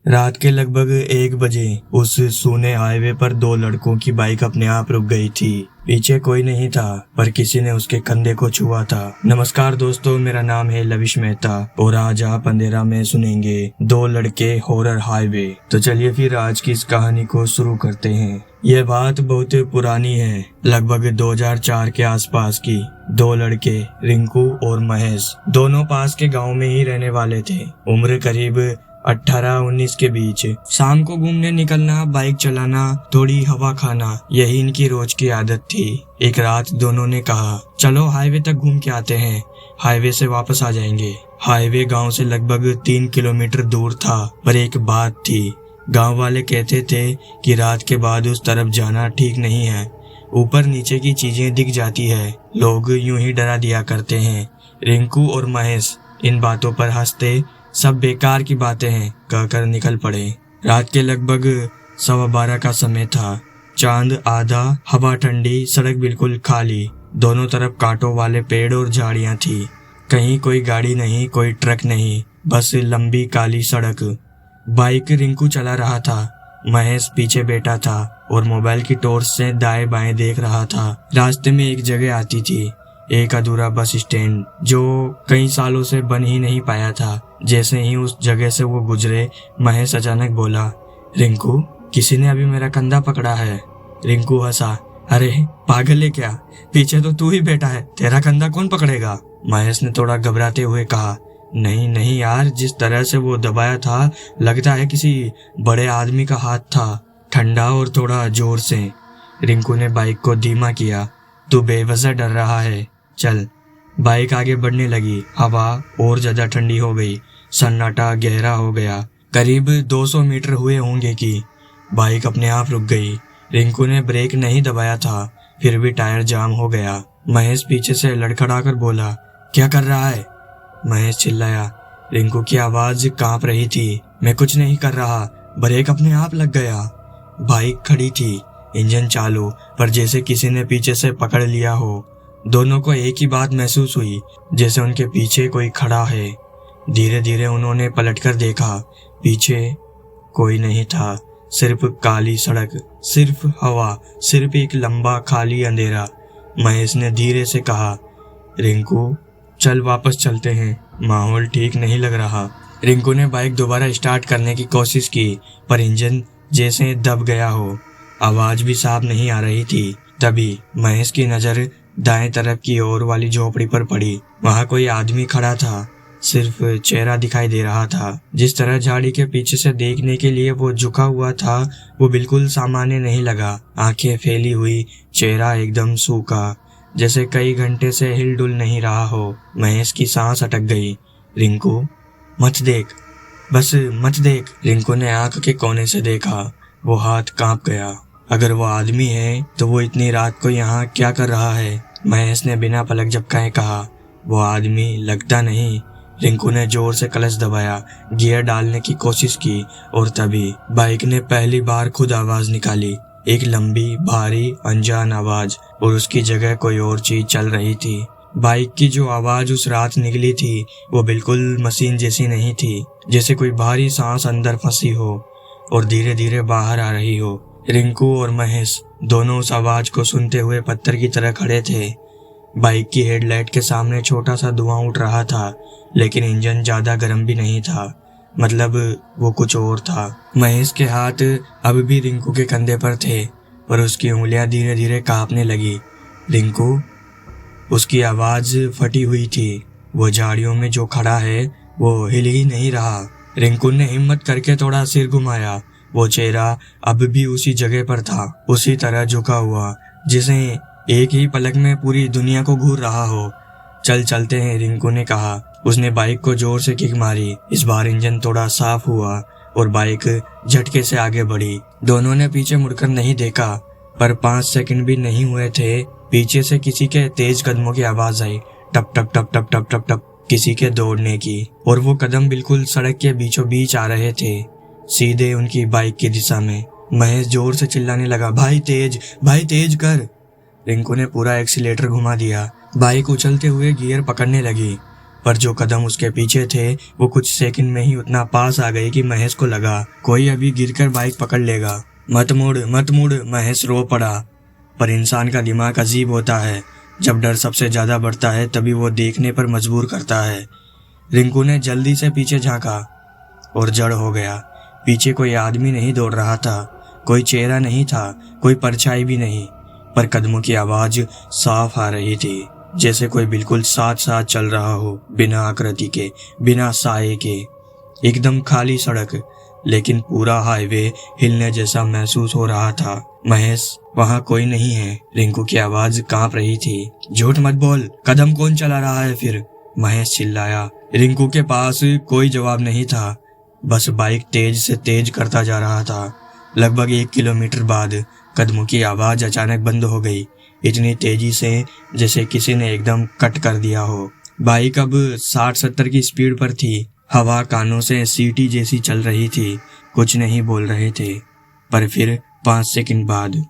रात के लगभग 1 बजे उस सूने हाईवे पर दो लड़कों की बाइक अपने आप रुक गई थी। पीछे कोई नहीं था, पर किसी ने उसके कंधे को छुआ था। नमस्कार दोस्तों, मेरा नाम है लविश मेहता और आज आप अंधेरा में सुनेंगे दो लड़के हॉरर हाईवे। तो चलिए फिर आज की इस कहानी को शुरू करते हैं। यह बात बहुत पुरानी है, लगभग 2004 के आसपास की। दो लड़के रिंकू और महेश दोनों पास के गांव में ही रहने वाले थे। उम्र करीब 18-19 के बीच। शाम को घूमने निकलना, बाइक चलाना, थोड़ी हवा खाना, यही इनकी रोज की आदत थी। एक रात दोनों ने कहा, चलो हाईवे तक घूम के आते हैं, हाईवे से वापस आ जाएंगे। हाईवे गांव से लगभग 3 किलोमीटर दूर था, पर एक बात थी, गांव वाले कहते थे कि रात के बाद उस तरफ जाना ठीक नहीं है। ऊपर नीचे की चीजें दिख जाती है, लोग यूं ही डरा दिया करते हैं। रिंकू और महेश इन बातों पर हंसते, सब बेकार की बातें हैं कहकर निकल पड़े। रात के लगभग 12:15 का समय था। चांद आधा, हवा ठंडी, सड़क बिल्कुल खाली। दोनों तरफ कांटों वाले पेड़ और झाड़ियां थी। कहीं कोई गाड़ी नहीं, कोई ट्रक नहीं, बस लंबी काली सड़क। बाइक रिंकू चला रहा था, महेश पीछे बैठा था और मोबाइल की टॉर्च से दाएं बाएं देख रहा था। रास्ते में एक जगह आती थी, एक अधूरा बस स्टैंड जो कई सालों से बन ही नहीं पाया था। जैसे ही उस जगह से वो गुजरे, महेश अचानक बोला, रिंकू, किसी ने अभी मेरा कंधा पकड़ा है। रिंकू हंसा, अरे पागल है क्या, पीछे तो तू ही बैठा है, तेरा कंधा कौन पकड़ेगा। महेश ने थोड़ा घबराते हुए कहा, नहीं नहीं यार, जिस तरह से वो दबाया था लगता है किसी बड़े आदमी का हाथ था, ठंडा और थोड़ा जोर से। रिंकू ने बाइक को धीमा किया, तू बेवजह डर रहा है, चल। बाइक आगे बढ़ने लगी, हवा और ज्यादा ठंडी हो गई, सन्नाटा गहरा हो गया। करीब 200 मीटर हुए होंगे कि बाइक अपने आप रुक गई। रिंकू ने ब्रेक नहीं दबाया था, फिर भी टायर जाम हो गया। महेश पीछे से लड़खड़ाकर बोला, क्या कर रहा है। महेश चिल्लाया। रिंकू की आवाज कांप रही थी, मैं कुछ नहीं कर रहा, ब्रेक अपने आप लग गया। बाइक खड़ी थी, इंजन चालू, पर जैसे किसी ने पीछे से पकड़ लिया हो। दोनों को एक ही बात महसूस हुई, जैसे उनके पीछे कोई खड़ा है। धीरे धीरे उन्होंने पलटकर देखा, पीछे कोई नहीं था, सिर्फ काली सड़क, सिर्फ हवा, सिर्फ एक लंबा खाली अंधेरा। महेश ने धीरे से कहा, रिंकू चल वापस चलते हैं, माहौल ठीक नहीं लग रहा। रिंकू ने बाइक दोबारा स्टार्ट करने की कोशिश की, पर इंजन जैसे दब गया हो, आवाज भी साफ नहीं आ रही थी। तभी महेश की नजर दाएं तरफ की ओर वाली झोपड़ी पर पड़ी। वहां कोई आदमी खड़ा था, सिर्फ चेहरा दिखाई दे रहा था। जिस तरह झाड़ी के पीछे से देखने के लिए वो झुका हुआ था, वो बिल्कुल सामान्य नहीं लगा। आंखें फैली हुई, चेहरा एकदम सूखा, जैसे कई घंटे से हिलडुल नहीं रहा हो। महेश की सांस अटक गई। रिंकू मत देख, बस मत देख। रिंकू ने आंख के कोने से देखा, वो हाथ कांप गया। अगर वो आदमी है तो वो इतनी रात को यहाँ क्या कर रहा है। महेश ने बिना पलक झपकाए कहा, वो आदमी लगता नहीं। रिंकू ने जोर से क्लच दबाया, गियर डालने की कोशिश की और तभी बाइक ने पहली बार खुद आवाज निकाली। एक लंबी, भारी, अनजान आवाज, और उसकी जगह कोई और चीज चल रही थी। बाइक की जो आवाज उस रात निकली थी, वो बिल्कुल मशीन जैसी नहीं थी, जैसे कोई भारी सांस अंदर फंसी हो और धीरे धीरे बाहर आ रही हो। रिंकू और महेश दोनों उस आवाज को सुनते हुए पत्थर की तरह खड़े थे। बाइक की हेडलाइट के सामने छोटा सा धुआं उठ रहा था, लेकिन इंजन ज्यादा गर्म भी नहीं था, मतलब वो कुछ और था। महेश के हाथ अब भी रिंकू के कंधे पर थे, पर उसकी उंगलियां धीरे धीरे कांपने लगी। रिंकू, उसकी आवाज फटी हुई थी, वो झाड़ियों में जो खड़ा है वो हिल ही नहीं रहा। रिंकू ने हिम्मत करके थोड़ा सिर घुमाया, वो चेहरा अब भी उसी जगह पर था, उसी तरह झुका हुआ, जिसे एक ही पलक में पूरी दुनिया को घूर रहा हो। चल चलते हैं, रिंकू ने कहा। उसने बाइक को जोर से किक मारी। इस बार इंजन थोड़ा साफ हुआ और बाइक झटके से आगे बढ़ी। दोनों ने पीछे मुड़कर नहीं देखा, पर 5 सेकंड भी नहीं हुए थे, पीछे से किसी के तेज कदमों की आवाज आई, टप टप टप टप टप टप टप, किसी के दौड़ने की। और वो कदम बिल्कुल सड़क के बीचों बीच आ रहे थे, सीधे उनकी बाइक की दिशा में। महेश जोर से चिल्लाने लगा, भाई तेज कर। रिंकू ने पूरा एक्सीलेटर घुमा दिया, बाइक उछलते हुए गियर पकड़ने लगी, पर जो कदम उसके पीछे थे वो कुछ सेकंड में ही उतना पास आ गए कि महेश को लगा कोई अभी गिरकर बाइक पकड़ लेगा। मत मुड़ मत मुड़, महेश रो पड़ा। पर इंसान का दिमाग अजीब होता है, जब डर सबसे ज्यादा बढ़ता है तभी वो देखने पर मजबूर करता है। रिंकू ने जल्दी से पीछे झांका और जड़ हो गया। पीछे कोई आदमी नहीं दौड़ रहा था, कोई चेहरा नहीं था, कोई परछाई भी नहीं, पर कदमों की आवाज साफ आ रही थी, जैसे कोई बिल्कुल साथ साथ चल रहा हो, बिना आकृति के, बिना साए के। एकदम खाली सड़क, लेकिन पूरा हाईवे हिलने जैसा महसूस हो रहा था। महेश, वहाँ कोई नहीं है। रिंकू की आवाज कांप रही थी। झूठ मत बोल, कदम कौन चला रहा है फिर? महेश चिल्लाया। रिंकू के पास कोई जवाब नहीं था, बस बाइक तेज से तेज करता जा रहा था। लगभग 1 किलोमीटर बाद कदमों की आवाज अचानक बंद हो गई, इतनी तेजी से जैसे किसी ने एकदम कट कर दिया हो। बाइक अब 60-70 की स्पीड पर थी। हवा कानों से सीटी जैसी चल रही थी। कुछ नहीं बोल रहे थे, पर फिर 5 सेकंड बाद